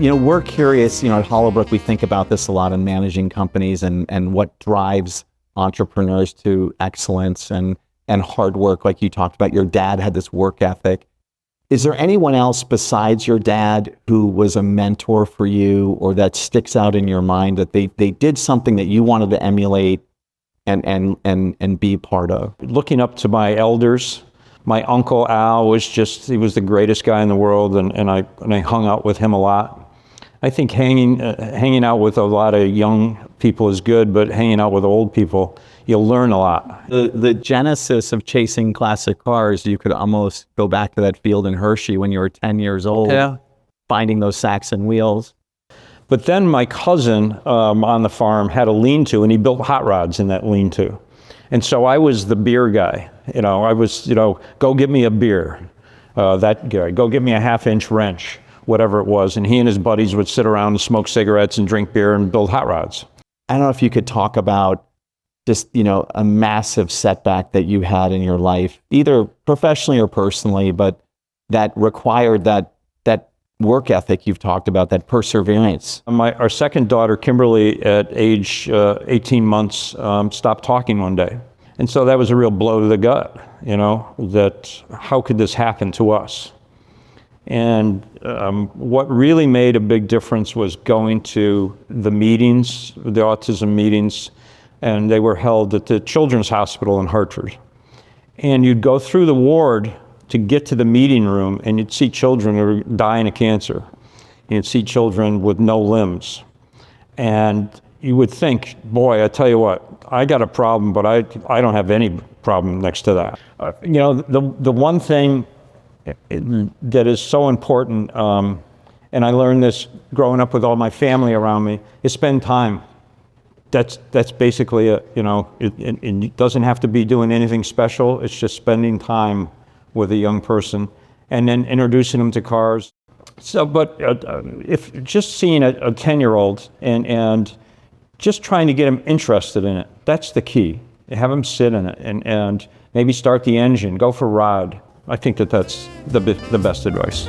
We're curious, at Hollowbrook, we think about this a lot in managing companies and what drives entrepreneurs to excellence and hard work. Like you talked about, your dad had this work ethic. Is there anyone else besides your dad who was a mentor for you, or that sticks out in your mind that they did something that you wanted to emulate and be part of? Looking up to my elders, my uncle Al he was the greatest guy in the world, and I hung out with him a lot. I think hanging out with a lot of young people is good, but hanging out with old people, you'll learn a lot. The genesis of chasing classic cars, you could almost go back to that field in Hershey when you were 10 years old, finding those Saxon wheels. But then my cousin on the farm had a lean-to, and he built hot rods in that lean-to. And so I was the beer guy. I was, go get me a beer. That guy, go get me a half-inch wrench, whatever it was. And he and his buddies would sit around and smoke cigarettes and drink beer and build hot rods. I don't know if you could talk about just, a massive setback that you had in your life, either professionally or personally, but that required that work ethic you've talked about, that perseverance. Our second daughter, Kimberly, at age 18 months, stopped talking one day. And so that was a real blow to the gut, that how could this happen to us? And what really made a big difference was going to the meetings, the autism meetings, and they were held at the Children's Hospital in Hartford. And you'd go through the ward to get to the meeting room, and you'd see children who were dying of cancer. You'd see children with no limbs. And you would think, boy, I tell you what, I got a problem, but I don't have any problem next to that. The one thing that is so important, and I learned this growing up with all my family around me, is spend time. That's basically it. It doesn't have to be doing anything special. It's just spending time with a young person and then introducing them to cars. So, but if just seeing a 10-year-old and just trying to get them interested in it, that's the key. Have them sit in it and maybe start the engine, go for a ride. I think that's the best advice.